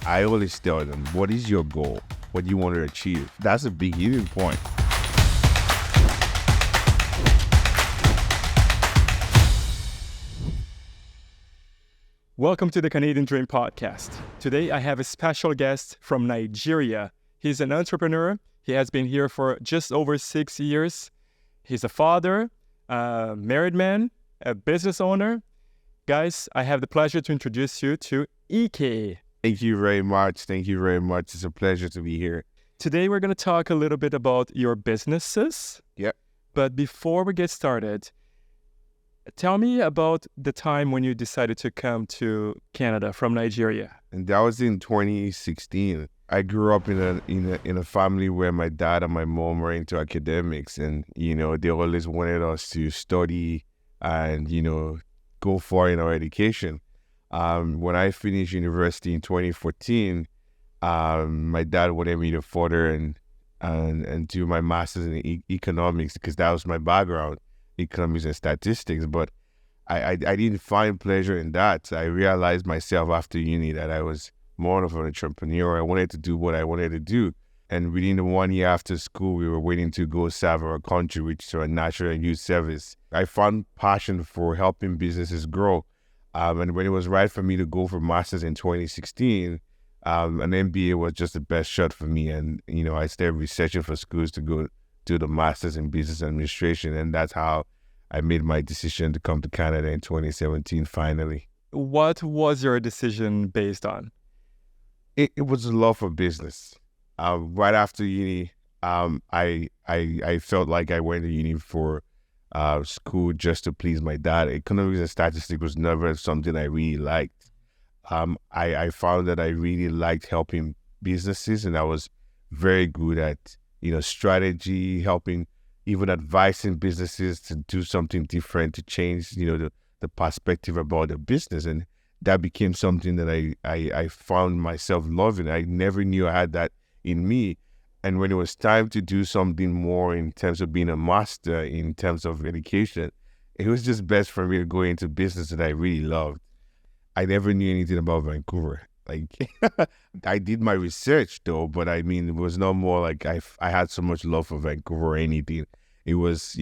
I always tell them, what is your goal? What do you want to achieve? That's a beginning point. Welcome to the Canadian Dream Podcast. Today, I have a special guest from Nigeria. He's an entrepreneur. He has been here for just over 6 years. He's a father, a married man, a business owner. Guys, I have the pleasure to introduce you to EK. Thank you very much. Thank you very much. It's a pleasure to be here. Today, we're going to talk a little bit about your businesses. Yep. But before we get started, tell me about the time when you decided to come to Canada from Nigeria. And that was in 2016. I grew up in a family where my dad and my mom were into academics, and they always wanted us to study and go far in our education. When I finished university in 2014, my dad wanted me to further and do my master's in economics because that was my background, economics and statistics. But I didn't find pleasure in that. I realized myself after uni that I was more of an entrepreneur. I wanted to do what I wanted to do. And within the 1 year after school, we were waiting to go serve our country, which is our national youth service. I found passion for helping businesses grow. And when it was right for me to go for master's in 2016, an MBA was just the best shot for me. And, I started researching for schools to go do the master's in business administration. And that's how I made my decision to come to Canada in 2017, finally. What was your decision based on? It was a love for business. Right after uni, I felt like I went to uni for school just to please my dad. Economics and statistics was never something I really liked. I found that I really liked helping businesses, and I was very good at strategy, helping, even advising businesses to do something different, to change the perspective about the business. And that became something that I found myself loving. I never knew I had that in me. And when it was time to do something more in terms of being a master, in terms of education, it was just best for me to go into business that I really loved. I never knew anything about Vancouver. I did my research though, but it was not more like I had so much love for Vancouver or anything. It was,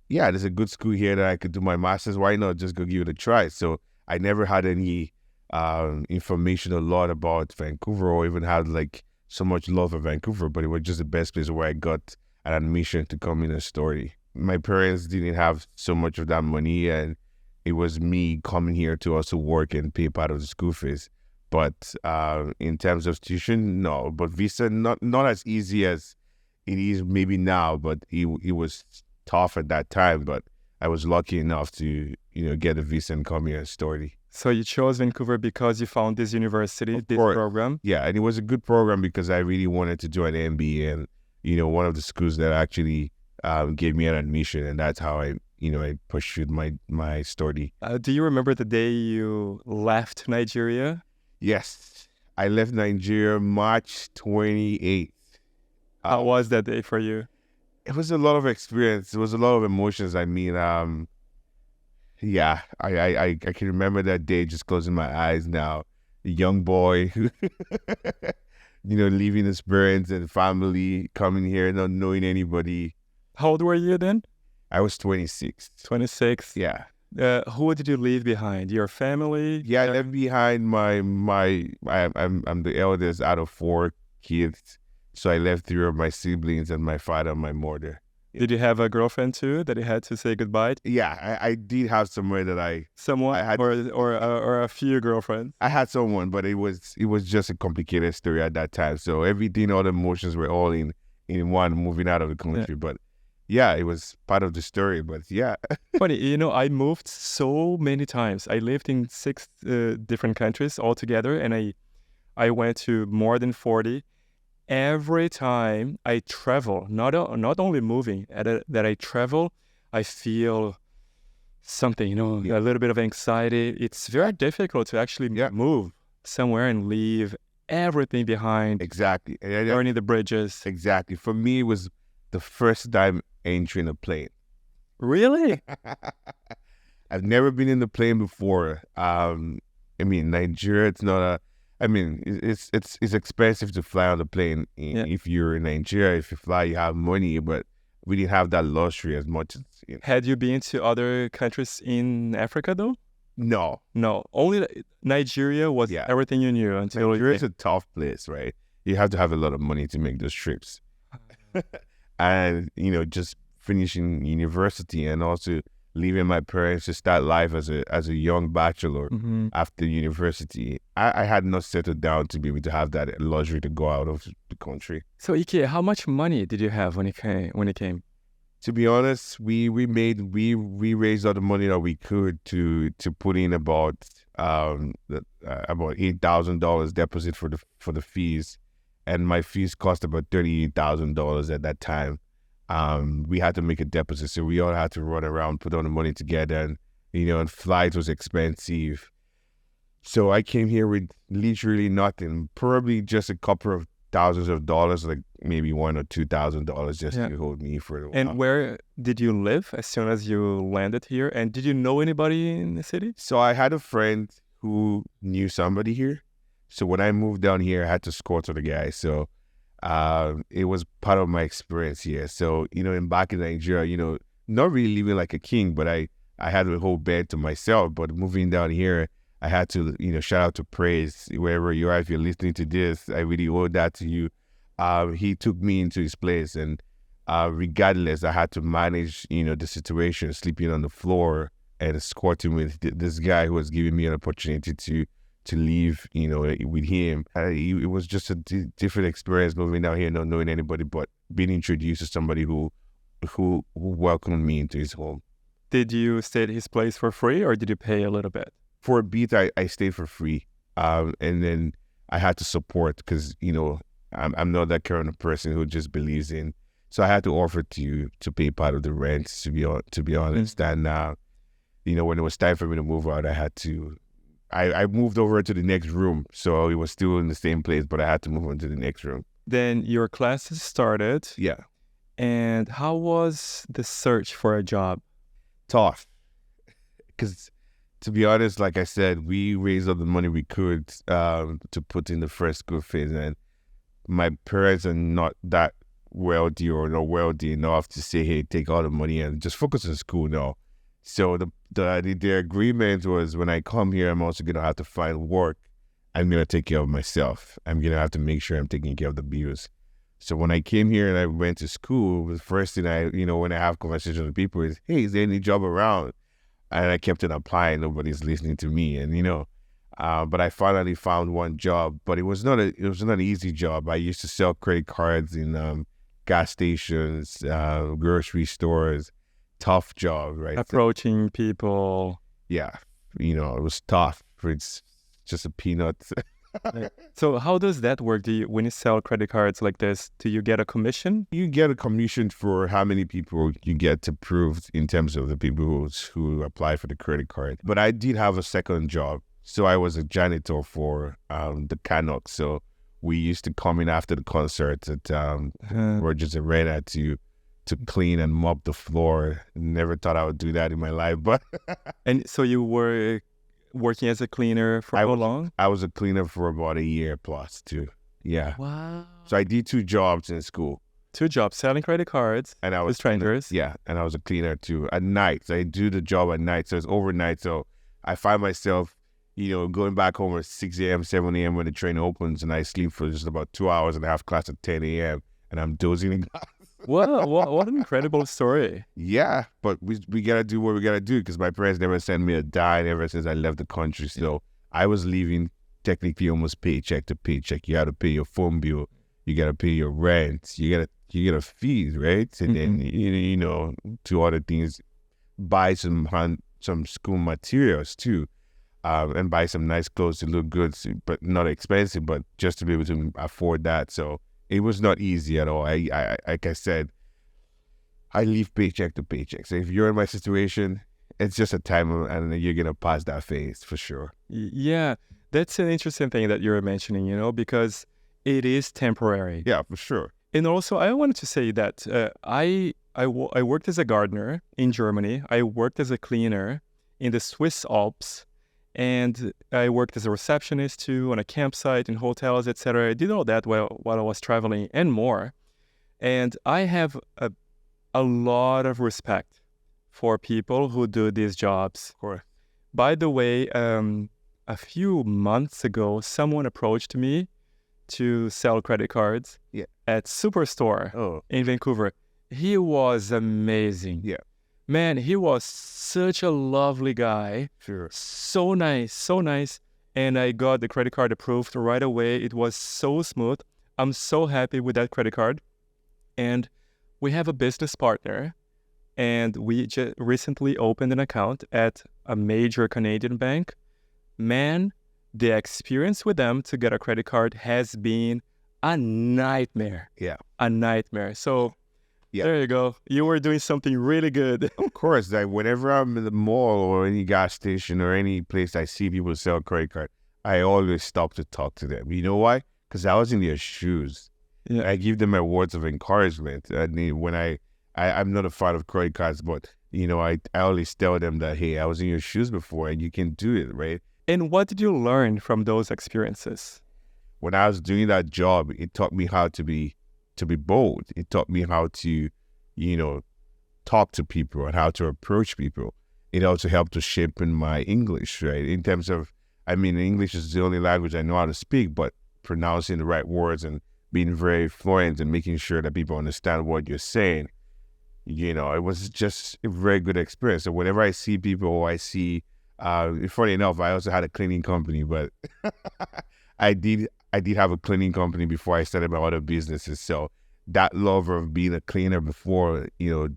there's a good school here that I could do my master's. Why not just go give it a try? So I never had any information a lot about Vancouver or even had so much love for Vancouver, but it was just the best place where I got an admission to come in and study. My parents didn't have so much of that money, and it was me coming here to also work and pay part of the school fees. But in terms of tuition, no. But visa, not as easy as it is maybe now, but it was tough at that time. But I was lucky enough to get a visa and come here and study. So you chose Vancouver because you found this university, this program? Yeah, and it was a good program because I really wanted to do an MBA, and one of the schools that actually gave me an admission, and that's how I pursued my study. Do you remember the day you left Nigeria? Yes, I left Nigeria March 28th. How was that day for you? It was a lot of experience. It was a lot of emotions. Yeah, I can remember that day just closing my eyes now. A young boy, leaving his parents and family, coming here, not knowing anybody. How old were you then? I was 26. 26? Yeah. Who did you leave behind? Your family? Yeah, I left behind I'm the eldest out of 4 kids. So I left 3 of my siblings and my father and my mother. Did you have a girlfriend too that you had to say goodbye to? Yeah, I did have somewhere that someone I had, or a few girlfriends. I had someone, but it was just a complicated story at that time. So everything, all the emotions were all in one, moving out of the country. Yeah. But yeah, it was part of the story. But yeah, funny, I moved so many times. I lived in 6 different countries altogether, and I went to more than 40. Every time I travel, not only moving, that I travel, I feel something, a little bit of anxiety. It's very difficult to actually move somewhere and leave everything behind. Exactly. Burning the bridges. Exactly. For me, it was the first time entering a plane. Really? I've never been in the plane before. Nigeria, it's not I mean, it's expensive to fly on the plane. Yeah. If you're in Nigeria, if you fly, you have money, but we didn't have that luxury as much as Had you been to other countries in Africa though? No, No, only Nigeria was Yeah. everything you knew until you Nigeria is came. a tough place, right? You have to have a lot of money to make those trips, and just finishing university and also leaving my parents to start life as a young bachelor Mhm. after university. I had not settled down to be able to have that luxury to go out of the country. So Ike, how much money did you have when you came? To be honest, we raised all the money that we could to put in about $8,000 deposit for the fees, and my fees cost about $38,000 at that time. We had to make a deposit, so we all had to run around, put all the money together, and flight was expensive. So I came here with literally nothing, probably just a couple of thousands of dollars, like maybe $1,000 or $2,000 just Yeah. to hold me for a while. And where did you live as soon as you landed here? And did you know anybody in the city? So I had a friend who knew somebody here. So when I moved down here, I had to score to the guy. So it was part of my experience here. So, back in Nigeria, not really living like a king, but I had a whole bed to myself. But moving down here, I had to, shout out to Praise, wherever you are. If you're listening to this, I really owe that to you. He took me into his place, and regardless, I had to manage, the situation, sleeping on the floor and escorting with this guy who was giving me an opportunity to live, with him. It was just a different experience moving down here, not knowing anybody, but being introduced to somebody who welcomed me into his home. Did you stay at his place for free or did you pay a little bit? For a bit, I stayed for free, and then I had to support because I'm not that kind of person who just believes in. So I had to offer to pay part of the rent. To be honest, and when it was time for me to move out, I had to. I moved over to the next room, so it was still in the same place, but I had to move on to the next room. Then your classes started. Yeah, And how was the search for a job? tough, because to be honest, like I said, we raised all the money we could to put in the first school phase, and my parents are not that wealthy or not wealthy enough to say, hey, take all the money and just focus on school now. So the agreement was, when I come here, I'm also gonna have to find work. I'm gonna take care of myself. I'm gonna have to make sure I'm taking care of the bills. So when I came here and I went to school, the first thing when I have conversations with people is, hey, is there any job around? And I kept on applying. Nobody's listening to me, and but I finally found one job. But it was not an easy job. I used to sell credit cards in gas stations, grocery stores. Tough job, right? Approaching people. Yeah, it was tough. It's just a peanut. So how does that work? When you sell credit cards like this, do you get a commission? You get a commission for how many people you get approved in terms of the people who apply for the credit card. But I did have a second job. So I was a janitor for the Canucks. So we used to come in after the concert at Rogers Arena to clean and mop the floor. Never thought I would do that in my life, but And so you were working as a cleaner for how long? I was a cleaner for about a year plus too. Yeah. Wow. So I did 2 jobs in school. 2 jobs, selling credit cards And I to was strangers. Yeah, and I was a cleaner too at night. So I do the job at night, so it's overnight. So I find myself, going back home at 6 a.m., 7 a.m. when the train opens, and I sleep for just about 2 hours and I have class at 10 a.m. and I'm dozing in class. Wow, what an incredible story. Yeah, but we gotta do what we gotta do because my parents never sent me a dime ever since I left the country. So I was living technically almost paycheck to paycheck. You gotta pay your phone bill, you gotta pay your rent, you gotta feed, right? And then two other things, buy some school materials too, and buy some nice clothes to look good, but not expensive, but just to be able to afford that. So it was not easy at all. I like I said, I live paycheck to paycheck. So if you're in my situation, it's just a time, and you're gonna pass that phase for sure. Yeah, that's an interesting thing that you're mentioning, because it is temporary. Yeah, for sure. And also, I wanted to say that I worked as a gardener in Germany. I worked as a cleaner in the Swiss Alps, And I worked as a receptionist too on a campsite in hotels, etc. I did all that while I was traveling and more. And I have a lot of respect for people who do these jobs. Of course. By the way, a few months ago, someone approached me to sell credit cards at Superstore in Vancouver. He was amazing. Yeah. Man, he was such a lovely guy. Sure. So nice, so nice. And I got the credit card approved right away. It was so smooth. I'm so happy with that credit card. And we have a business partner, and we just recently opened an account at a major Canadian bank. Man, the experience with them to get a credit card has been a nightmare. Yeah. A nightmare. So there you go. You were doing something really good. Of course, like whenever I'm in the mall or any gas station or any place I see people sell credit card, I always stop to talk to them. You know why? Because I was in their shoes. Yeah. I give them my words of encouragement. I mean, when I'm not a fan of credit cards, but I always tell them that, hey, I was in your shoes before and you can do it, right? And what did you learn from those experiences? When I was doing that job, it taught me how to be bold. It taught me how to, talk to people and how to approach people. It also helped to shape in my English, right? In terms of, English is the only language I know how to speak, but pronouncing the right words and being very fluent and making sure that people understand what you're saying, it was just a very good experience. So whenever I see people, funny enough, I also had a cleaning company, but I did have a cleaning company before I started my other businesses. So that love of being a cleaner before,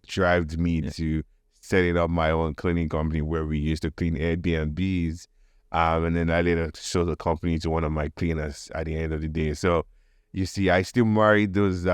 drove me to setting up my own cleaning company where we used to clean Airbnbs. And then I later sold the company to one of my cleaners at the end of the day. So you see, I still marry those.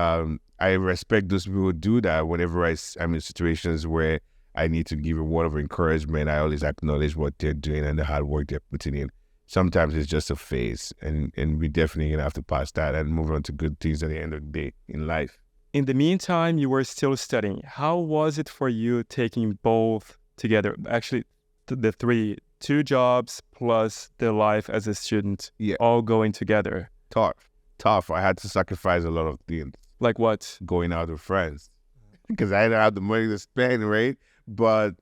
I respect those people who do that. Whenever I'm in situations where I need to give a word of encouragement, I always acknowledge what they're doing and the hard work they're putting in. Sometimes it's just a phase, and we definitely gonna have to pass that and move on to good things at the end of the day in life. In the meantime, you were still studying. How was it for you taking both together? Actually, the two jobs plus the life as a student, all going together. Tough. I had to sacrifice a lot of things. Like what? Going out with friends, because I didn't have the money to spend, right? But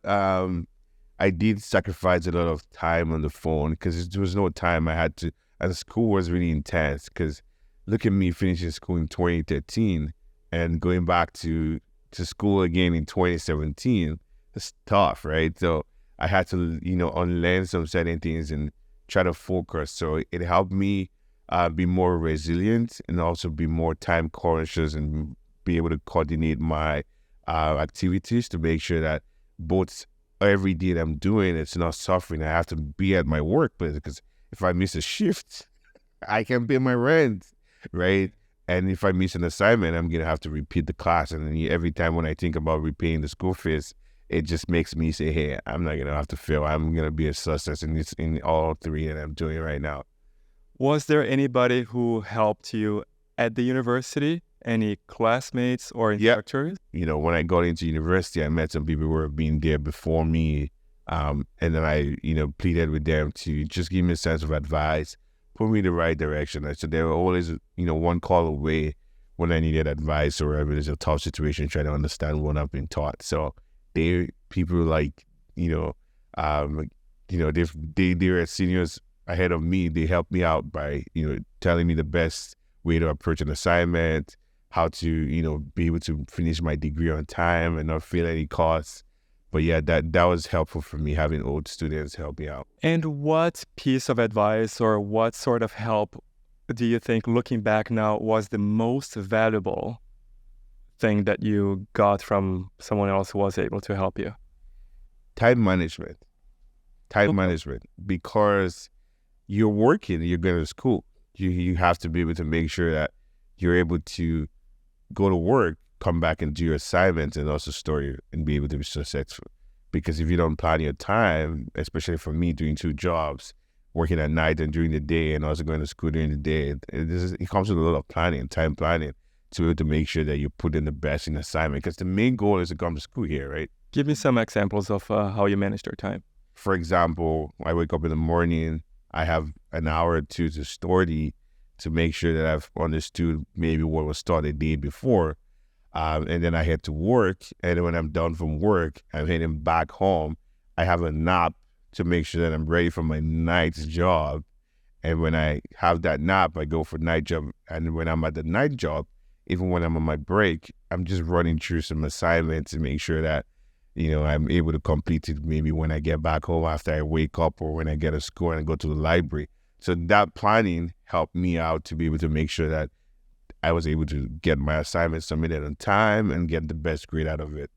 I did sacrifice a lot of time on the phone because there was no time I had to, and school was really intense because look at me finishing school in 2013 and going back to school again in 2017. It's tough, right? So I had to, unlearn some certain things and try to focus. So it helped me be more resilient and also be more time conscious and be able to coordinate my activities to make sure that both every day that I'm doing, it's not suffering. I have to be at my workplace because if I miss a shift, I can't pay my rent, right? And if I miss an assignment, I'm going to have to repeat the class. And then every time when I think about repaying the school fees, it just makes me say, hey, I'm not going to have to fail. I'm going to be a success in all three that I'm doing right now. Was there anybody who helped you at the university? Any classmates or instructors? When I got into university, I met some people who were been there before me. And then I, pleaded with them to just give me a sense of advice, put me in the right direction. So they were always, one call away when I needed advice or if there's a tough situation, trying to understand what I've been taught. So people like, they were seniors ahead of me. They helped me out by, telling me the best way to approach an assignment, how to, be able to finish my degree on time and not fail any course. But yeah, that was helpful for me, having old students help me out. And what piece of advice or what sort of help do you think, looking back now, was the most valuable thing that you got from someone else who was able to help you? Time management. Because you're working, you're going to school. You have to be able to make sure that you're able to go to work, come back and do your assignments and also study and be able to be successful. Because if you don't plan your time, especially for me doing two jobs, working at night and during the day and also going to school during the day, it comes with a lot of planning, time planning, to be able to make sure that you put in the best in assignment. Because the main goal is to come to school here, right? Give me some examples of how you managed your time. For example, I wake up in the morning, I have an hour or two to study to make sure that I've understood maybe what was taught the day before. And then I head to work. And when I'm done from work, I'm heading back home. I have a nap to make sure that I'm ready for my night's job. And when I have that nap, I go for night job. And when I'm at the night job, even when I'm on my break, I'm just running through some assignments to make sure that, I'm able to complete it maybe when I get back home after I wake up or when I get to school and I go to the library. So that planning helped me out to be able to make sure that I was able to get my assignments submitted on time and get the best grade out of it.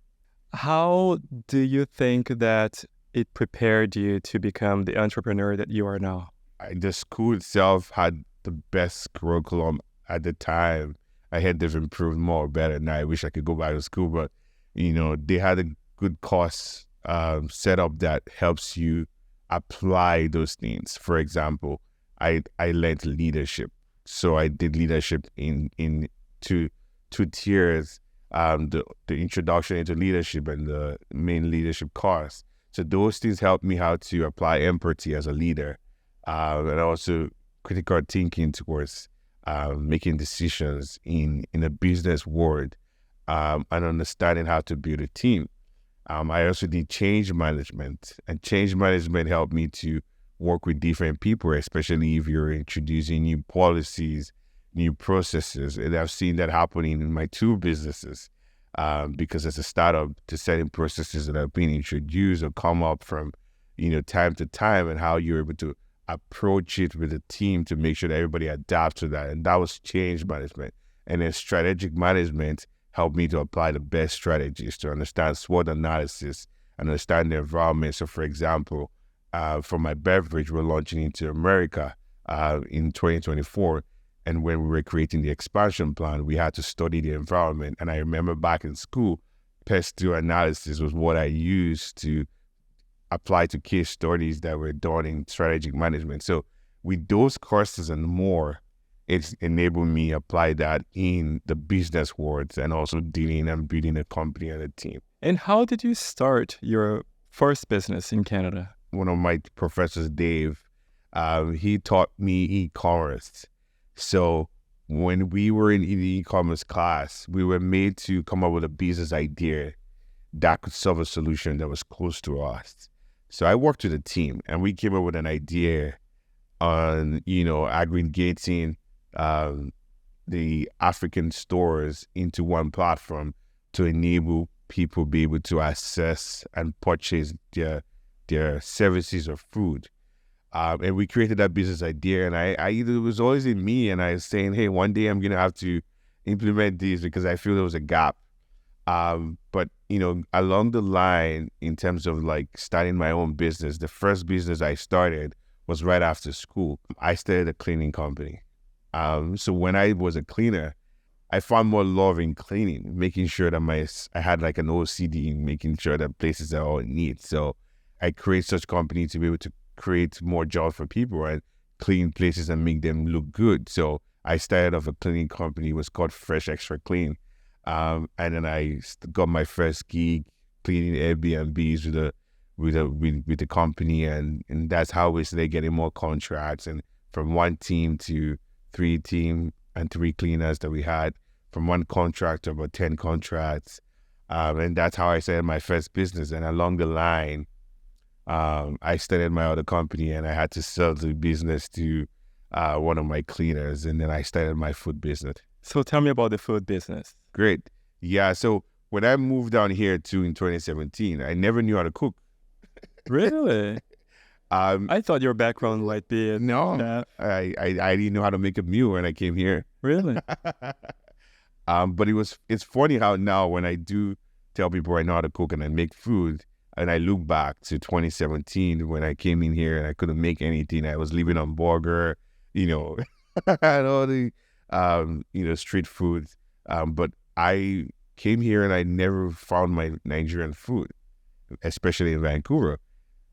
How do you think that it prepared you to become the entrepreneur that you are now? The school itself had the best curriculum at the time. I had to have improved more better now. I wish I could go back to school, but, they had a good course setup that helps you apply those things. For example, I learned leadership. So I did leadership in two tiers, the introduction into leadership and the main leadership course. So those things helped me how to apply empathy as a leader, and also critical thinking towards making decisions in a business world, and understanding how to build a team. I also did change management, and change management helped me to work with different people, especially if you're introducing new policies, new processes. And I've seen that happening in my two businesses, because as a startup, the certain processes that have been introduced or come up from, time to time, and how you're able to approach it with a team to make sure that everybody adapts to that. And that was change management. And then strategic management helped me to apply the best strategies to understand SWOT analysis, understand the environment. So for example, for my beverage, we're launching into America in 2024. And when we were creating the expansion plan, we had to study the environment. And I remember back in school, pest analysis was what I used to apply to case studies that were done in strategic management. So with those courses and more, it's enabled me to apply that in the business world and also dealing and building a company and a team. And how did you start your first business in Canada? One of my professors, Dave, he taught me e-commerce. So when we were in the e-commerce class, we were made to come up with a business idea that could solve a solution that was close to us. So I worked with a team and we came up with an idea on, aggregating the African stores into one platform to enable people be able to access and purchase their services or food. And we created that business idea, and it was always in me, and I was saying, hey, one day I'm going to have to implement these because I feel there was a gap. But, along the line, in terms of like starting my own business, the first business I started was right after school. I started a cleaning company. So when I was a cleaner, I found more love in cleaning, making sure that I had like an OCD in making sure that places are all neat. So I create such company to be able to create more jobs for people and clean places and make them look good. So I started off a cleaning company. It was called Fresh Extra Clean. And then I got my first gig cleaning Airbnbs with the company, and that's how we started getting more contracts. And from one team to 3 team and 3 cleaners that we had, from one contract to about 10 contracts. And that's how I started my first business. And along the line, I started my other company and I had to sell the business to one of my cleaners. And then I started my food business. So tell me about the food business. Great. Yeah. So when I moved down here in 2017, I never knew how to cook. Really? I thought your background might be no. I didn't know how to make a meal when I came here. Really? But it's funny how now when I do tell people I know how to cook and I make food, and I look back to 2017 when I came in here and I couldn't make anything. I was living on burger, and all the street food. But I came here and I never found my Nigerian food, especially in Vancouver.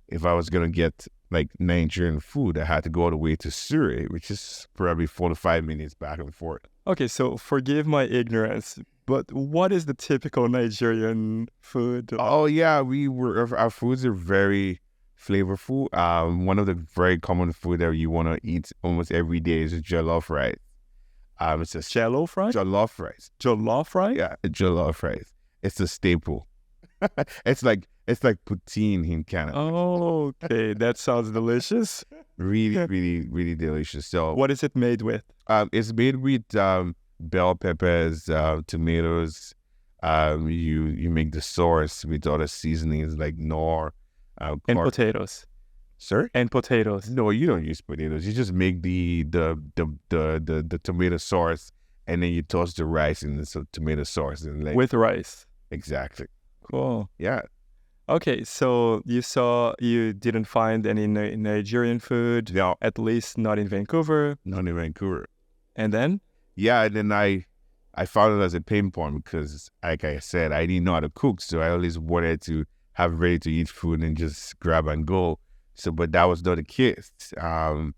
If I was going to get like Nigerian food, I had to go all the way to Surrey, which is probably 4 to 5 minutes back and forth. Okay, so forgive my ignorance, but what is the typical Nigerian food? Oh yeah, our foods are very flavorful. One of the very common food that you want to eat almost every day is jollof rice. It's a Shallow fry? jollof rice. Jollof fry? Yeah, jollof rice. It's a staple. it's like poutine in Canada. Oh, okay. That sounds delicious. Really, really, really delicious. So What is it made with? it's made with bell peppers, tomatoes. You make the sauce with other seasonings like nor, And potatoes. Sir? And potatoes. No, you don't use potatoes. You just make the tomato sauce, and then you toss the rice in the tomato sauce, and like With rice. exactly. Cool. Yeah. Okay, so you didn't find any Nigerian food, No, at least not in Vancouver. not in Vancouver. And then? Yeah, and then I found it as a pain point because, like I said, I didn't know how to cook, so I always wanted to have ready to eat food and just grab and go. So, but that was not the case. And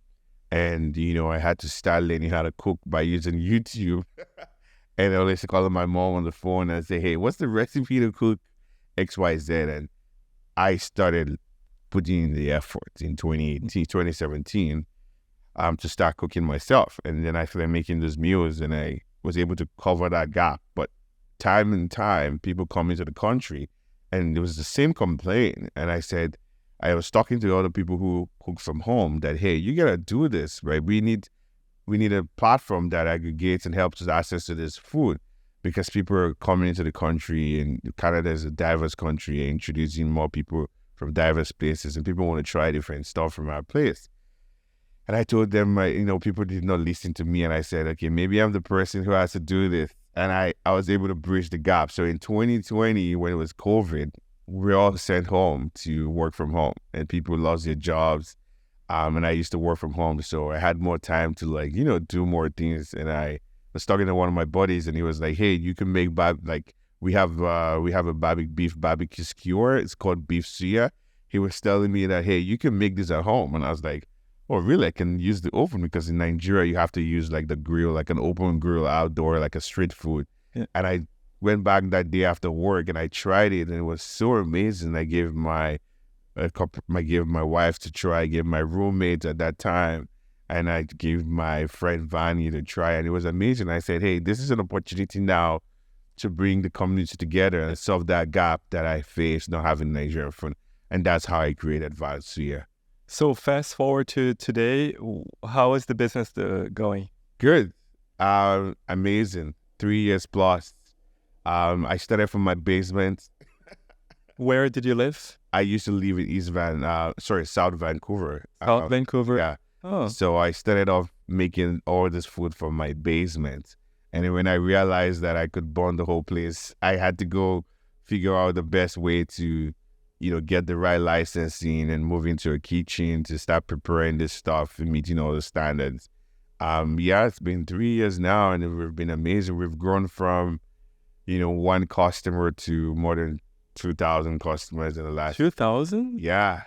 I had to start learning how to cook by using YouTube. And I always call my mom on the phone and say, "Hey, what's the recipe to cook XYZ?" And I started putting in the effort in 2017, to start cooking myself. And then I started making those meals, and I was able to cover that gap. But time and time, people come into the country, and it was the same complaint. And I was talking to other people who cook from home that, hey, you gotta do this, right? We need a platform that aggregates and helps us access to this food, because people are coming into the country, and Canada is a diverse country, introducing more people from diverse places, and people want to try different stuff from our place. And I told them, people did not listen to me, and I said, okay, maybe I'm the person who has to do this. And I was able to bridge the gap. So in 2020, when it was COVID, we all sent home to work from home, and people lost their jobs. And I used to work from home, so I had more time to do more things. And I was talking to one of my buddies, and he was like, "Hey, you can make we have a beef barbecue skewer. It's called VanSuya." He was telling me that, "Hey, you can make this at home," and I was like, "Oh, really? I can use the oven, because in Nigeria you have to use like the grill, like an open grill outdoor, like a street food." Yeah. And I went back that day after work, and I tried it, and it was so amazing. I gave my wife to try, I gave my roommates at that time, and I gave my friend Vani to try, and it was amazing. I said, hey, this is an opportunity now to bring the community together and solve that gap that I faced not having Nigerian food. And that's how I created VanSuya. So fast forward to today, how is the business going? Good. Amazing. 3 years plus. I started from my basement. Where did you live? I used to live in South Vancouver. South Vancouver? Yeah. Oh. So I started off making all this food from my basement. And then when I realized that I could burn the whole place, I had to go figure out the best way to, get the right licensing and move into a kitchen to start preparing this stuff and meeting all the standards. It's been 3 years now, and we've been amazing. We've grown from, one customer to more than 2,000 customers in the last 2,000? Yeah.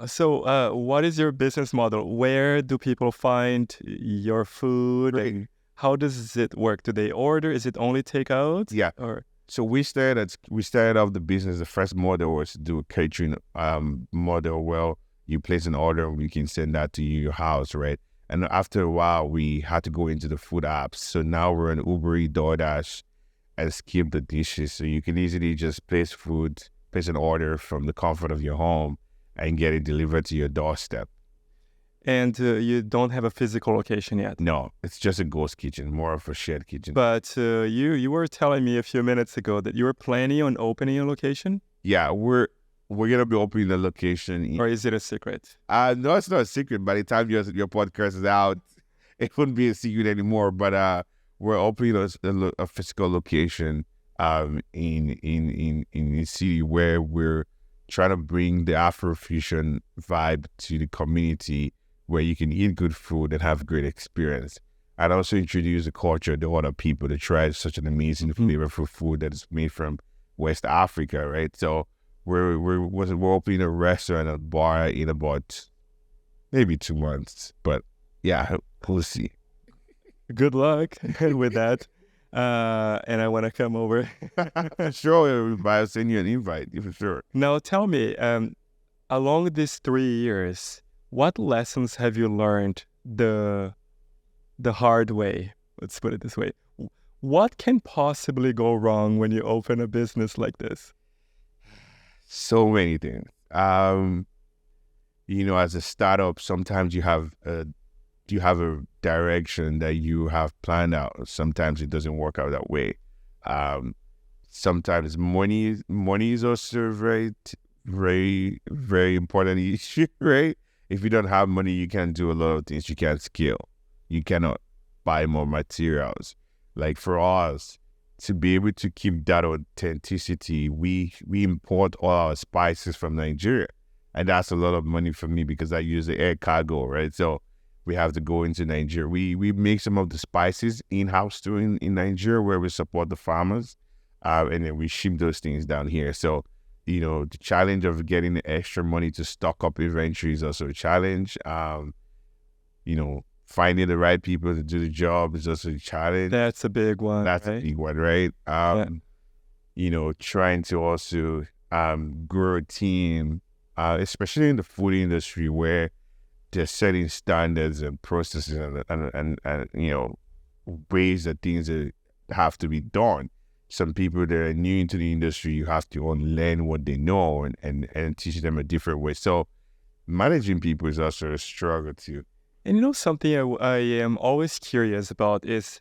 So what is your business model? Where do people find your food? Great. And how does it work? Do they order? Is it only takeout? Yeah. So we started off the business. The first model was to do a catering model where you place an order and we can send that to your house, right? And after a while, we had to go into the food apps. So now we're on Uber Eats, DoorDash, and skip the dishes. So you can easily just place an order from the comfort of your home and get it delivered to your doorstep. And you don't have a physical location yet? No, it's just a ghost kitchen, more of a shared kitchen. But you were telling me a few minutes ago that you were planning on opening a location? Yeah, we're going to be opening the location. Or is it a secret? No, it's not a secret. By the time your podcast is out, it wouldn't be a secret anymore. But we're opening a physical location in a city where we're trying to bring the Afrofusion vibe to the community, where you can eat good food and have a great experience. I'd also introduce the culture to other people to try such an amazing flavorful food that is made from West Africa, right? So we're opening a restaurant and a bar in about maybe 2 months. But yeah, we'll see. Good luck with that. And I want to come over. Sure, I'll send you an invite for sure. Now tell me, along these 3 years, what lessons have you learned the hard way? Let's put it this way. What can possibly go wrong when you open a business like this? So many things. As a startup, sometimes you have a direction that you have planned out. Sometimes it doesn't work out that way. Sometimes money is also a very, very important issue, right? If you don't have money, you can't do a lot of things. You can't scale. You cannot buy more materials. Like for us, to be able to keep that authenticity, we import all our spices from Nigeria. And that's a lot of money for me because I use the air cargo, right? So we have to go into Nigeria. We make some of the spices in-house too in Nigeria where we support the farmers. And then we ship those things down here. So, the challenge of getting the extra money to stock up inventory is also a challenge. Finding the right people to do the job is also a challenge. That's a big one. That's right? a big one, right? Trying to also grow a team, especially in the food industry where they're setting standards and processes and ways that things have to be done. Some people that are new into the industry, you have to unlearn what they know and teach them a different way. So managing people is also a struggle too. And something I am always curious about is,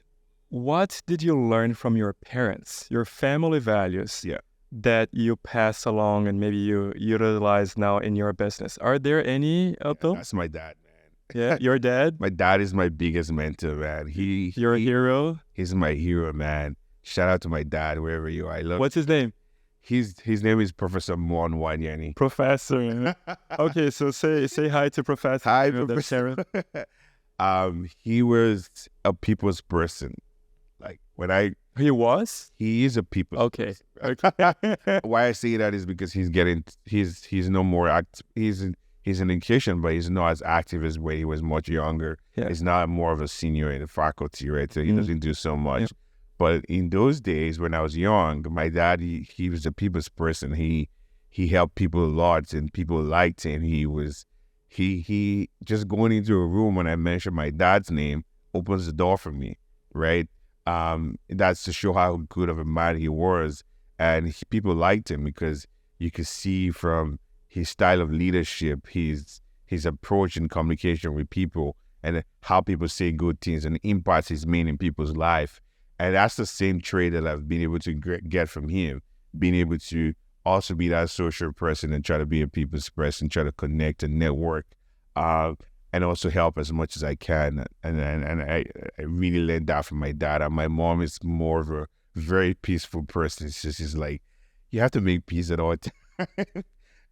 what did you learn from your parents, your family values that you pass along and maybe you utilize now in your business? Are there any of them? That's my dad, man. Yeah, your dad? My dad is my biggest mentor, man. Your hero? He's my hero, man. Shout out to my dad, wherever you are. I love. What's his name? His name is Professor Nwadiani. Professor. Okay, so say hi to Professor. Hi, Professor. He was a people's person. Like He was? He is a people's person. Okay. Why I say that is because he's no more he's in education, but he's not as active as when he was much younger. Yeah. He's not more of a senior in the faculty, right? So he doesn't do so much. Yeah. But in those days when I was young, my dad, he was a people's person. He helped people a lot and people liked him. He just going into a room when I mentioned my dad's name opens the door for me, right? That's to show how good of a man he was. And people liked him because you could see from his style of leadership, his approach in communication with people and how people say good things and impacts he's made in people's life. And that's the same trait that I've been able to get from him, being able to also be that social person and try to be a people's person, try to connect and network, and also help as much as I can. And I really learned that from my dad. And my mom is more of a very peaceful person. She's like, you have to make peace at all times.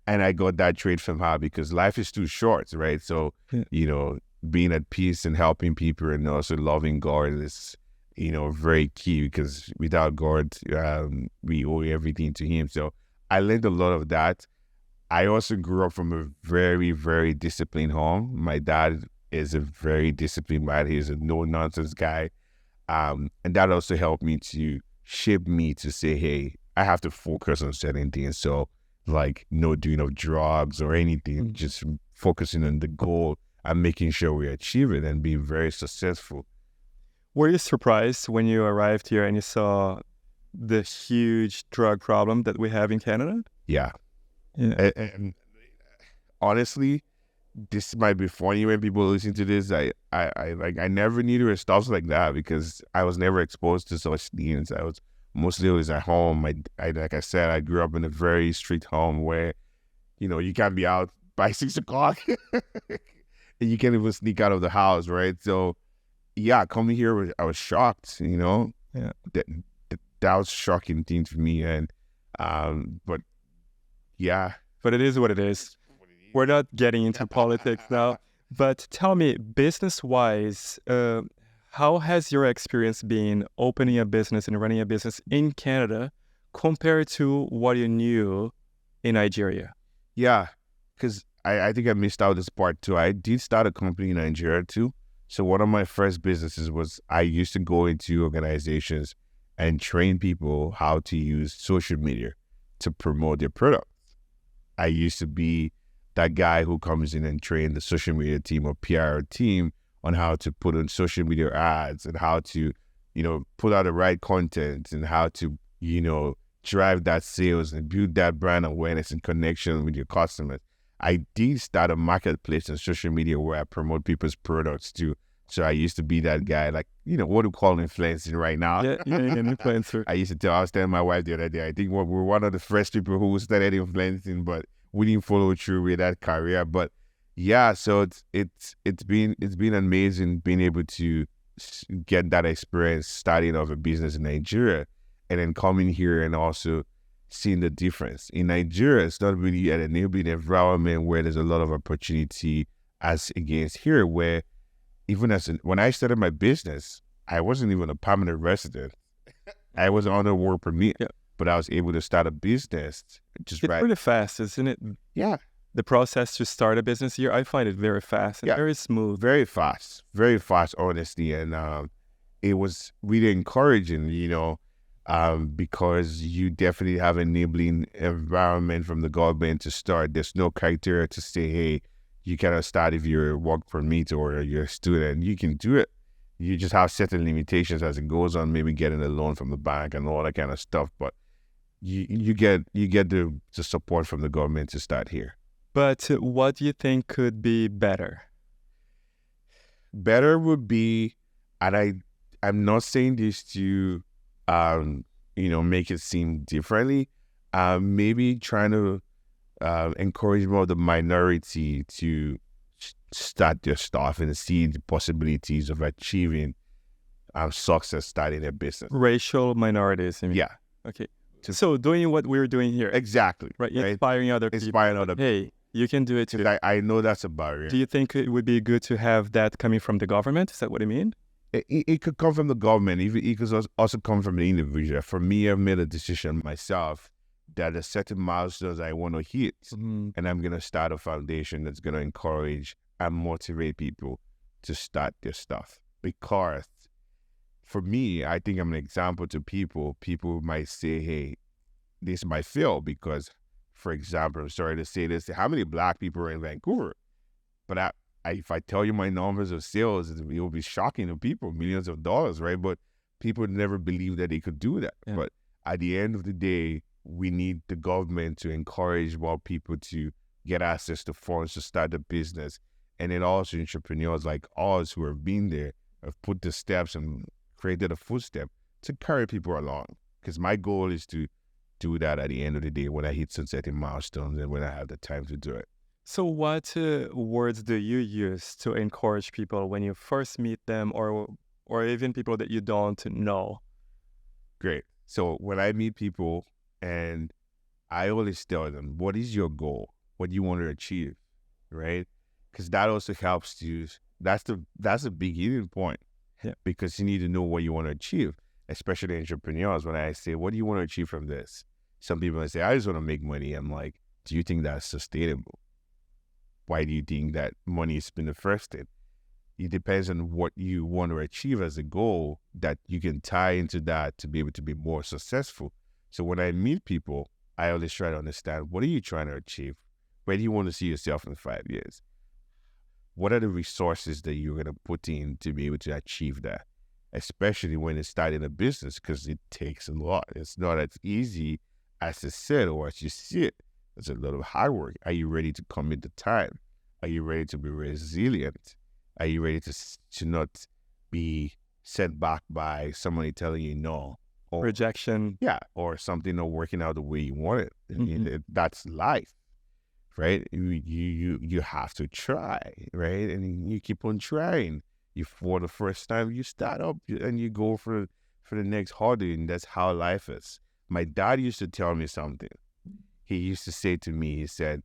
And I got that trait from her because life is too short, right? So, being at peace and helping people and also loving God is, very key because without God, we owe everything to him. So I learned a lot of that. I also grew up from a very, very disciplined home. My dad is a very disciplined man. He's a no-nonsense guy. And that also helped me to shape me to say, hey, I have to focus on certain things. So like no doing of drugs or anything, just focusing on the goal and making sure we achieve it and being very successful. Were you surprised when you arrived here and you saw the huge drug problem that we have in Canada? Yeah. And honestly, this might be funny when people listen to this. I never knew there were stuff like that because I was never exposed to such things. I was mostly always at home. Like I said, I grew up in a very strict home where, you can't be out by 6 o'clock and you can't even sneak out of the house, right? So yeah, coming here, I was shocked, Yeah. That was a shocking thing for me. And, but yeah. But it is what it is. We're not getting into politics now. But tell me, business-wise, how has your experience been opening a business and running a business in Canada compared to what you knew in Nigeria? Yeah, because I think I missed out this part too. I did start a company in Nigeria too. So one of my first businesses was I used to go into organizations and train people how to use social media to promote their products. I used to be that guy who comes in and train the social media team or PR team on how to put on social media ads and how to, put out the right content and how to, drive that sales and build that brand awareness and connection with your customers. I did start a marketplace on social media where I promote people's products too. So I used to be that guy, like, what do we call influencing right now? Yeah, an influencer. I was telling my wife the other day, I think we're one of the first people who started influencing, but we didn't follow through with that career. But yeah, so it's been amazing being able to get that experience starting off a business in Nigeria and then coming here and also seeing the difference. In Nigeria, it's not really an enabling environment where there's a lot of opportunity as against here, where even when I started my business, I wasn't even a permanent resident. I was on a work permit, but I was able to start a business. It's pretty fast, isn't it? Yeah. The process to start a business here, I find it very fast and very smooth. Very fast, honestly. And it was really encouraging, because you definitely have an enabling environment from the government to start. There's no criteria to say, hey, you cannot start if you're a work permit or you're a student. You can do it. You just have certain limitations as it goes on, maybe getting a loan from the bank and all that kind of stuff. But you get the support from the government to start here. But what do you think could be better? Better would be, and I'm not saying this to, make it seem differently. Maybe trying to encourage more of the minority to start their stuff and see the possibilities of achieving success starting their business. Racial minorities, I mean. Yeah. Okay. So doing what we're doing here. Exactly. Right. Inspiring other people. Hey, you can do it too. I know that's a barrier. Do you think it would be good to have that coming from the government? Is that what you mean? It could come from the government. It could also come from the individual. For me, I've made a decision myself that there's certain milestones I want to hit, and I'm going to start a foundation that's going to encourage and motivate people to start their stuff. Because for me, I think I'm an example to people. People might say, hey, this might fail because, for example, I'm sorry to say this, how many Black people are in Vancouver? But if I tell you my numbers of sales, it will be shocking to people, millions of dollars, right? But people never believe that they could do that. Yeah. But at the end of the day, we need the government to encourage more people to get access to funds to start a business. And then also entrepreneurs like us who have been there, have put the steps and created a footstep to carry people along. Because my goal is to do that at the end of the day when I hit some certain milestones and when I have the time to do it. So what words do you use to encourage people when you first meet them or even people that you don't know? Great. So when I meet people, and I always tell them, what is your goal? What do you want to achieve, right? Because that also helps you. That's a beginning point, because you need to know what you want to achieve, especially entrepreneurs. When I say, what do you want to achieve from this? Some people say, I just want to make money. I'm like, do you think that's sustainable? Why do you think that money has been the first thing? It depends on what you want to achieve as a goal that you can tie into that to be able to be more successful. So when I meet people, I always try to understand, what are you trying to achieve? Where do you want to see yourself in 5 years? What are the resources that you're going to put in to be able to achieve that? Especially when it's starting a business, because it takes a lot. It's not as easy as it's said or as you see it. It's a lot of hard work. Are you ready to commit the time? Are you ready to be resilient? Are you ready to not be set back by somebody telling you no? Or rejection. Yeah, or something not working out the way you want it. Mm-hmm. That's life, right? You have to try, right? And you keep on trying. For the first time, you start up and you go for the next hurdle, and that's how life is. My dad used to tell me something. He used to say to me, he said,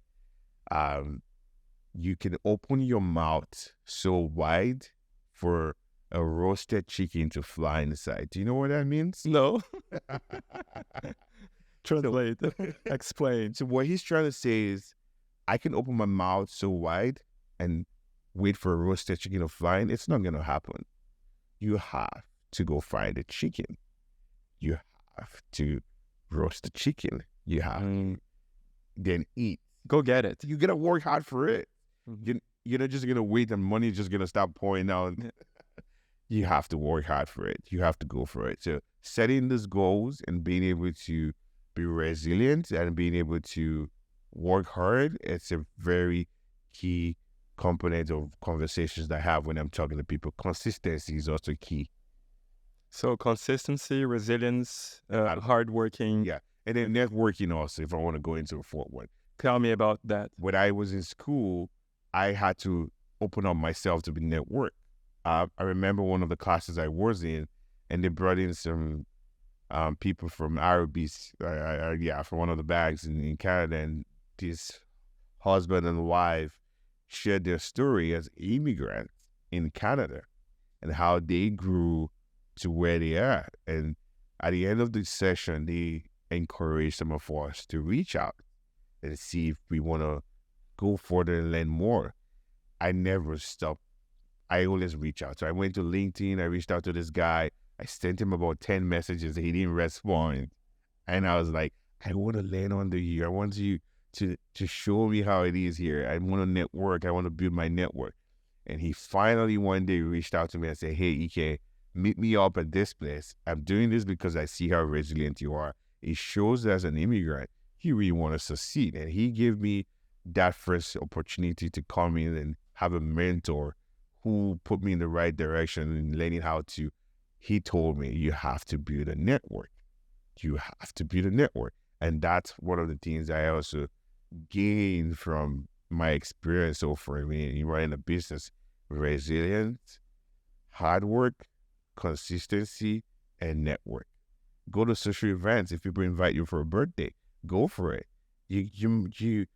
you can open your mouth so wide for a roasted chicken to fly inside. Do you know what that means? No. Translate. Explain. So what he's trying to say is, I can open my mouth so wide and wait for a roasted chicken to fly in. It's not going to happen. You have to go find the chicken. You have to roast the chicken. You have to then eat Go get it. You gotta work hard for it. Mhm. You're not just gonna wait and money is just gonna start pouring out. Yeah. You have to work hard for it. You have to go for it. So setting those goals and being able to be resilient and being able to work hard, it's a very key component of conversations that I have when I'm talking to people. Consistency is also key. So consistency, resilience, Hard- hardworking. Yeah. And then networking also, if I want to go into a fourth one. Tell me about that. When I was in school, I had to open up myself to be networked. I remember one of the classes I was in, and they brought in some people from Hybis, from one of the bags in Canada, and this husband and wife shared their story as immigrants in Canada and how they grew to where they are. And at the end of the session, they encouraged some of us to reach out and see if we want to go further and learn more. I never stopped. I always reach out. So I went to LinkedIn. I reached out to this guy. I sent him about 10 messages. He didn't respond. And I was like, I want to land under you. I want you to show me how it is here. I want to network. I want to build my network. And he finally one day reached out to me and said, hey, EK, meet me up at this place. I'm doing this because I see how resilient you are. It shows that as an immigrant, you really want to succeed. And he gave me that first opportunity to come in and have a mentor who put me in the right direction and learning how to. He told me, you have to build a network. You have to build a network. And that's one of the things I also gained from my experience so far in running a business. Resilience, hard work, consistency, and network. Go to social events. If people invite you for a birthday, go for it. You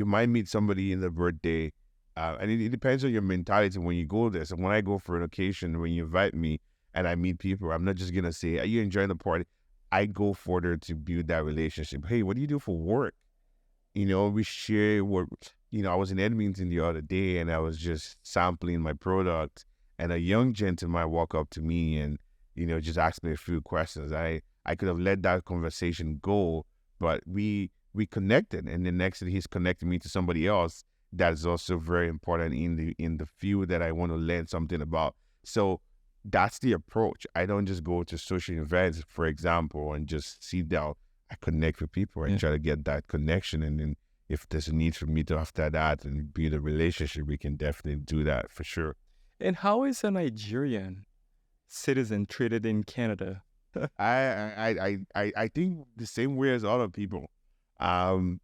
might meet somebody in the birthday, and it depends on your mentality when you go there. So when I go for an occasion, when you invite me and I meet people, I'm not just gonna say, "Are you enjoying the party?" I go further to build that relationship. Hey, what do you do for work? We share what. I was in Edmonton the other day, and I was just sampling my product, and a young gentleman walked up to me and just asked me a few questions. I could have let that conversation go, but we connected, and the next thing he's connecting me to somebody else that is also very important in the field that I want to learn something about. So that's the approach. I don't just go to social events, for example, and just sit down. I connect with people and try to get that connection, and then if there's a need for me to after that and build a relationship, we can definitely do that for sure. And how is a Nigerian citizen treated in Canada? I think the same way as other people. For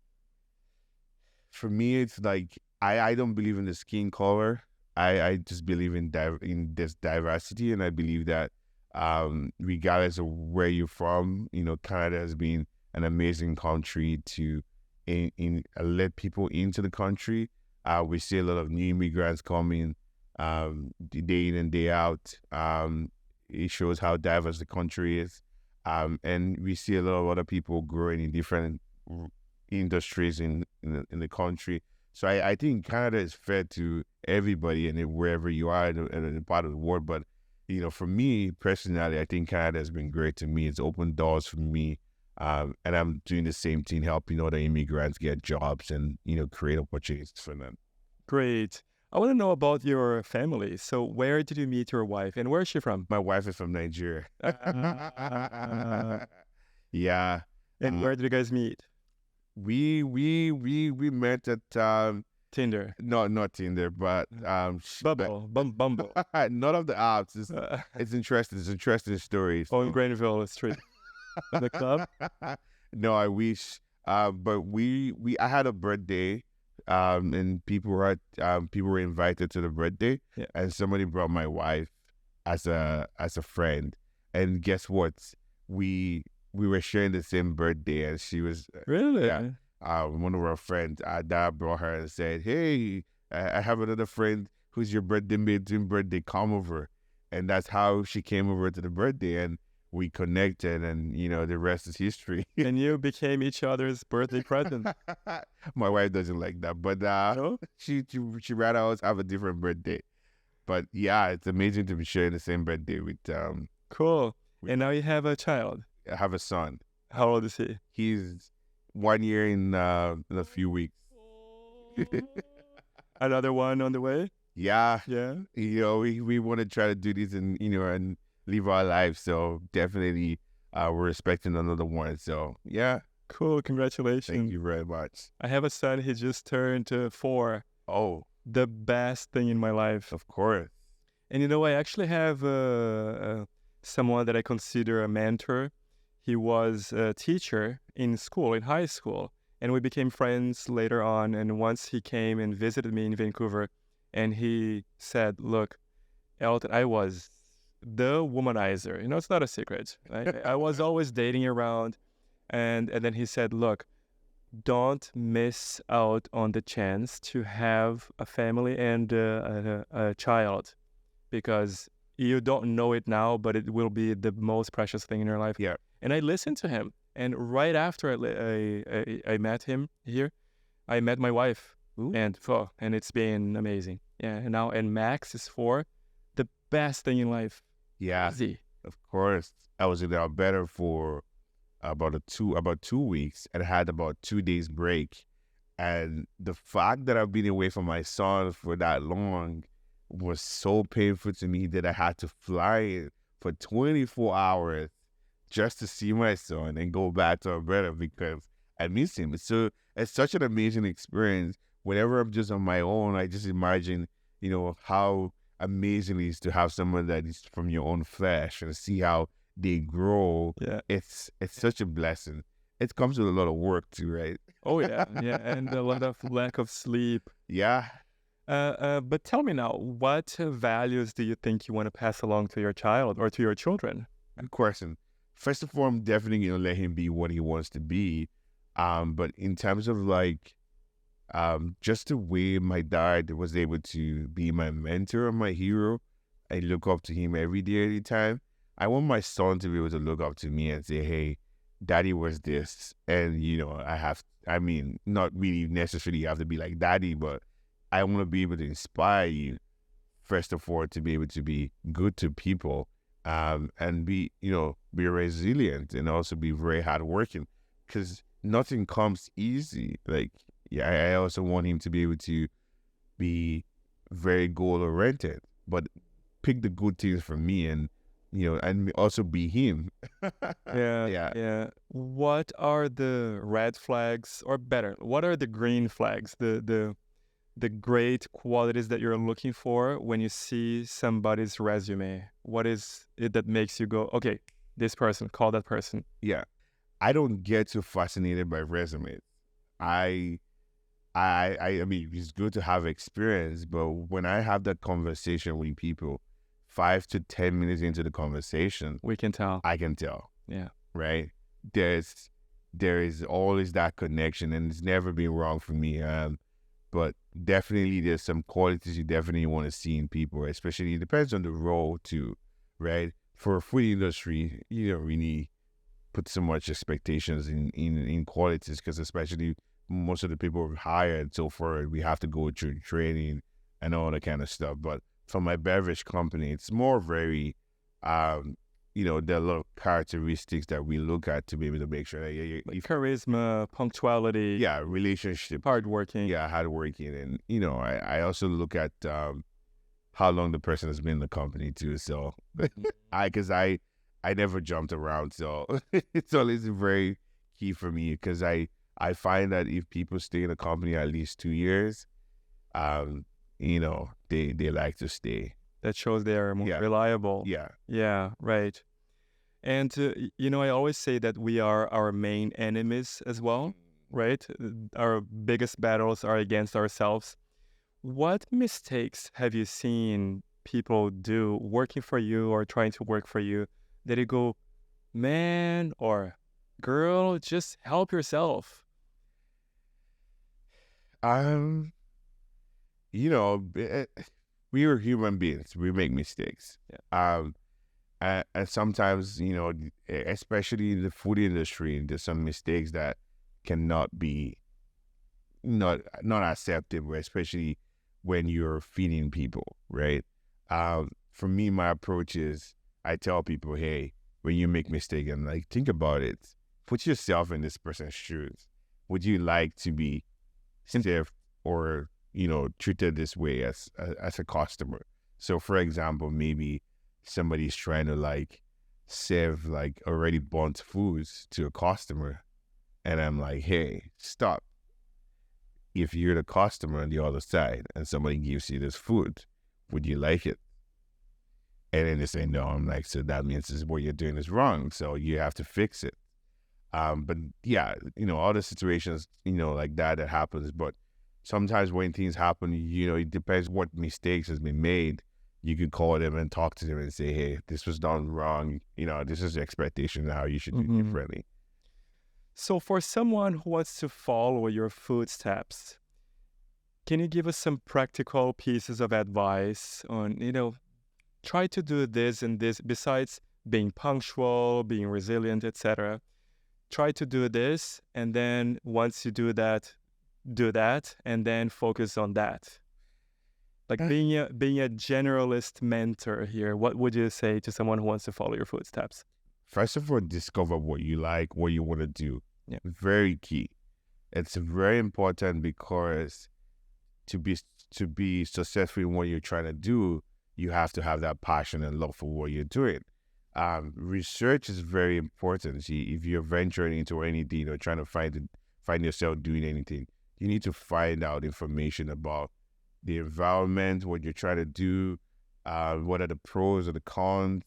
me, it's like I don't believe in the skin color. I just believe in this diversity, and I believe that regardless of where you're from, Canada has been an amazing country to let people into the country. We see a lot of new immigrants coming day in and day out. It shows how diverse the country is. And we see a lot of other people growing in different industries in the country. So I think Canada is fair to everybody and wherever you are in a part of the world. But, for me personally, I think Canada has been great to me. It's opened doors for me. And I'm doing the same thing, helping other immigrants get jobs and, create opportunities for them. Great. I want to know about your family. So where did you meet your wife and where is she from? My wife is from Nigeria. Yeah. And where did you guys meet? We met at Tinder. No, not Tinder, but Bumble. none of the apps. It's interesting. It's interesting stories. Oh, in Granville Street. The club? No, I wish. But I had a birthday. And people were invited to the birthday, and somebody brought my wife as a friend. And guess what? We were sharing the same birthday, and she was really one of our friends. Dad brought her and said, "Hey, I have another friend who's your birthday mate doing birthday. Come over," and that's how she came over to the birthday, and we connected, and the rest is history. And you became each other's birthday present. My wife doesn't like that, but No? she rather us have a different birthday. But yeah, it's amazing to be sharing the same birthday with. Cool. And now you have a child. I have a son. How old is he? He's 1 year in a few weeks. Another one on the way. Yeah, Yeah. we want to try to do this and and live our life. So definitely, we're expecting another one. So yeah, Cool. thank Congratulations. you very much. I have a son. He just turned 4. Oh, The best thing in my life. of course. And I actually have someone that I consider a mentor. He was a teacher in school, in high school, and we became friends later on. And once he came and visited me in Vancouver, and he said, "Look, Elton, I was the womanizer. It's not a secret. I was always dating around." And then he said, "Look, don't miss out on the chance to have a family and a child, because you don't know it now, but it will be the most precious thing in your life." Yeah. And I listened to him. And right after I met him here, I met my wife. Ooh. And it's been amazing. Yeah. And Max is 4. The best thing in life. Yeah, Easy. of course. I was in Alberta for about 2 weeks and had about 2 days break. And the fact that I've been away from my son for that long was so painful to me that I had to fly in for 24 hours just to see my son and go back to Alberta because I miss him. So it's such an amazing experience. Whenever I'm just on my own, I just imagine, how amazing it is to have someone that is from your own flesh and see how they grow. Yeah. It's such a blessing. It comes with a lot of work too, right? Oh, yeah. Yeah. And a lot of lack of sleep. Yeah. But tell me now, what values do you think you want to pass along to your child or to your children? Good question. First of all, I'm definitely going to let him be what he wants to be. But in terms of just the way my dad was able to be my mentor and my hero, I look up to him every day, every time. I want my son to be able to look up to me and say, "Hey, daddy was this." And, not really necessarily have to be like daddy, but I want to be able to inspire you, first of all, to be able to be good to people, and be resilient and also be very hardworking, because nothing comes easy. I also want him to be able to be very goal oriented, but pick the good things from me and also be him. Yeah. What are the red flags, or better, what are the green flags? The great qualities that you're looking for when you see somebody's resume. What is it that makes you go, okay, this person, call that person? Yeah. I don't get too fascinated by resumes. I mean, it's good to have experience, but when I have that conversation with people, 5 to 10 minutes into the conversation, We can tell. I can tell, Yeah. right? There is always that connection, and it's never been wrong for me. But definitely there's some qualities you definitely want to see in people, especially it depends on the role too, right? For food industry, you don't really put so much expectations in qualities, because especially most of the people we've hired so far, we have to go through training and all that kind of stuff. But for my beverage company, it's more very, there are a lot of characteristics that we look at to be able to make sure that Charisma, punctuality. Yeah, relationship. Hardworking. Yeah, hardworking. And, I also look at how long the person has been in the company too. So, because I never jumped around. So, it's always very key for me, because I find that if people stay in a company at least 2 years, they like to stay. That shows they are more reliable. Yeah. Yeah, right. And, I always say that we are our main enemies as well, right? Our biggest battles are against ourselves. What mistakes have you seen people do working for you or trying to work for you that you go, man or girl, just help yourself? We are human beings. We make mistakes. Yeah. And sometimes, especially in the food industry, there's some mistakes that cannot be not acceptable, especially when you're feeding people, right? For me, my approach is I tell people, hey, when you make mistake, and think about it, put yourself in this person's shoes. Would you like to be served or, treated this way as a customer. So for example, maybe somebody's trying to like serve like already burnt foods to a customer, and I'm like, hey, stop. If you're the customer on the other side and somebody gives you this food, would you like it? And then they say no. I'm like, so that means this is what you're doing is wrong, so you have to fix it. But yeah, all the situations, like that happens. But sometimes when things happen, it depends what mistakes has been made. You could call them and talk to them and say, hey, this was done wrong. This is the expectation now. You should do differently. So for someone who wants to follow your footsteps, can you give us some practical pieces of advice on, try to do this and this besides being punctual, being resilient, etc.? Try to do this, and then once you do that, and then focus on that. Like being a generalist mentor here, what would you say to someone who wants to follow your footsteps? First of all, discover what you like, what you want to do. Yeah. Very key. It's very important because to be successful in what you're trying to do, you have to have that passion and love for what you're doing. Research is very important. See, if you're venturing into anything or trying to find yourself doing anything, you need to find out information about the environment, what you're trying to do, what are the pros or the cons,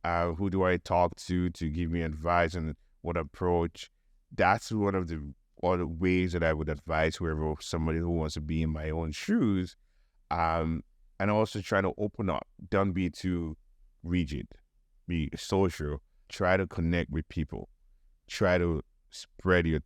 who do I talk to give me advice on what approach. That's one of the other ways that I would advise whoever, somebody who wants to be in my own shoes, and also trying to open up. Don't be too rigid. Be social. Try to connect with people. Try to spread your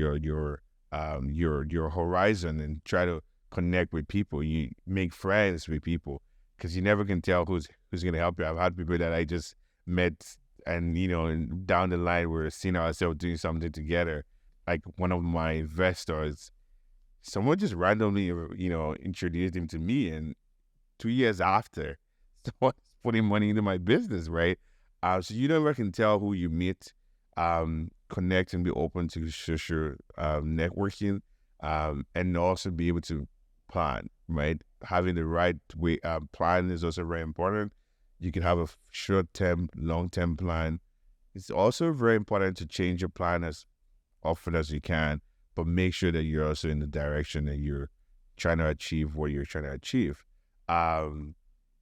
your horizon, and try to connect with people. You make friends with people, because you never can tell who's gonna help you. I've had people that I just met, and and down the line we're seeing ourselves doing something together. Like one of my investors, someone just randomly introduced him to me, and 2 years after, someone's putting money into my business, right? So you never can tell who you meet. Connect and be open to social networking, and also be able to plan, right? Having the right way plan is also very important. You can have a short-term, long-term plan. It's also very important to change your plan as often as you can, but make sure that you're also in the direction that you're trying to achieve what you're trying to achieve.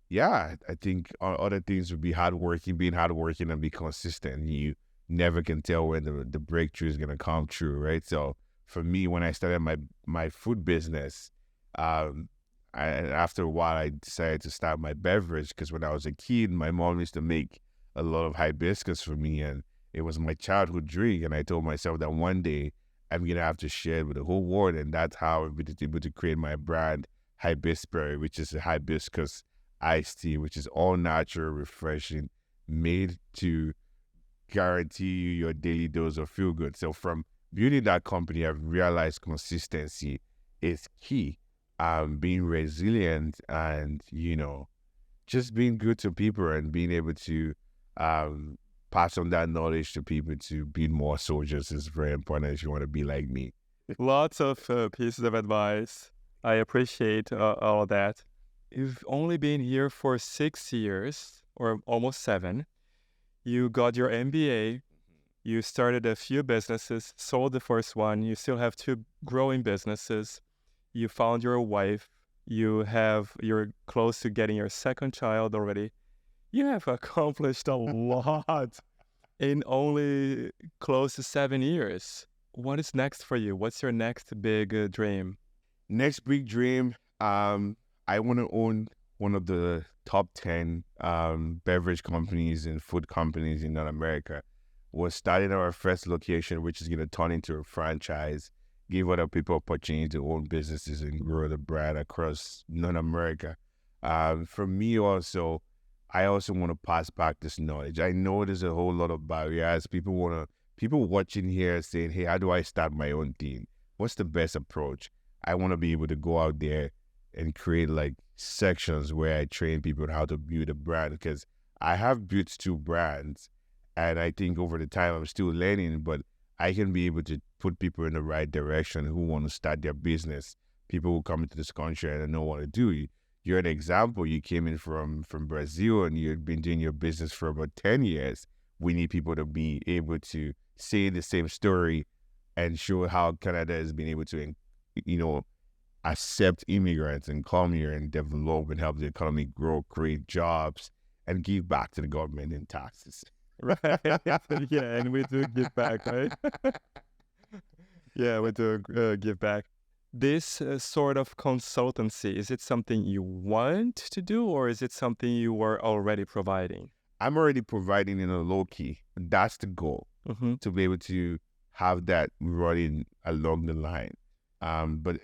Yeah, I think other things would be being hardworking and be consistent. You never can tell when the breakthrough is going to come true, right? So for me, when I started my food business, after a while, I decided to start my beverage, because when I was a kid, my mom used to make a lot of hibiscus for me, and it was my childhood drink. And I told myself that one day I'm going to have to share it with the whole world. And that's how I was able to create my brand, Hybis Brands, which is a hibiscus iced tea, which is all natural, refreshing, made to guarantee you your daily dose of feel good. So from building that company, I've realized consistency is key. Being resilient, and just being good to people, and being able to pass on that knowledge to people to be more soldiers is very important if you want to be like me. Lots of pieces of advice. I appreciate all of that. You've only been here for 6 years, or almost 7. You got your MBA. You started a few businesses, sold the first one. You still have 2 growing businesses. You found your wife. You're close to getting your second child already. You have accomplished a lot in only close to 7 years. What is next for you? What's your next big dream? Next big dream, I want to own one of the top 10 beverage companies and food companies in North America. We're starting our first location, which is going to turn into a franchise, give other people opportunity to own businesses and grow the brand across North America. For me also, I also want to pass back this knowledge. I know there's a whole lot of barriers. People watching here saying, hey, how do I start my own thing? What's the best approach? I want to be able to go out there and create like sections where I train people on how to build a brand, because I have built 2 brands, and I think over the time I'm still learning, but I can be able to put people in the right direction who want to start their business. People who come into this country and don't know what to do. You're an example. You came in from Brazil and you've been doing your business for about 10 years. We need people to be able to say the same story and show how Canada has been able to, accept immigrants and come here and develop and help the economy grow, create jobs, and give back to the government in taxes. Right. Yeah, and we do give back, right? Yeah, we do give back. This sort of consultancy, is it something you want to do, or is it something you were already providing? I'm already providing in a low key. That's the goal, to be able to have that running along the line. But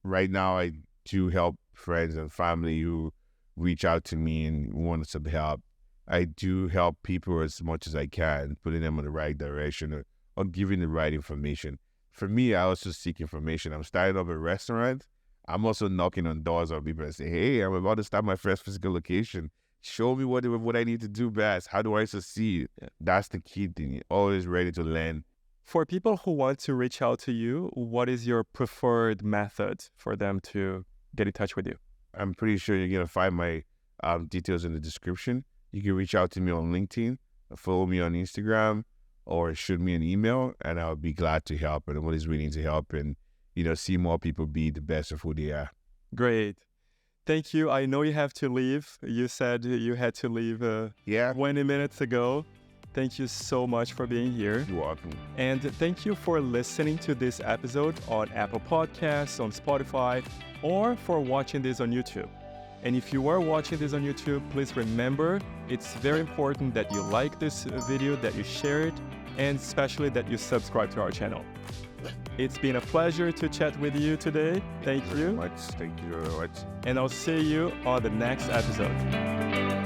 right now, I do help friends and family who reach out to me and want some help. I do help people as much as I can, putting them in the right direction or giving the right information. For me, I also seek information. I'm starting up a restaurant. I'm also knocking on doors of people and say, hey, I'm about to start my first physical location. Show me what I need to do best. How do I succeed? Yeah. That's the key thing. You're always ready to learn. For people who want to reach out to you, what is your preferred method for them to get in touch with you? I'm pretty sure you're going to find my details in the description. You can reach out to me on LinkedIn, follow me on Instagram, or shoot me an email, and I'll be glad to help. And I'm always willing to help and, see more people be the best of who they are. Great. Thank you. I know you have to leave. You said you had to leave 20 minutes ago. Thank you so much for being here. You're welcome. And thank you for listening to this episode on Apple Podcasts, on Spotify, or for watching this on YouTube. And if you are watching this on YouTube, please remember, it's very important that you like this video, that you share it, and especially that you subscribe to our channel. It's been a pleasure to chat with you today. Thank you. Thank you very much. And I'll see you on the next episode.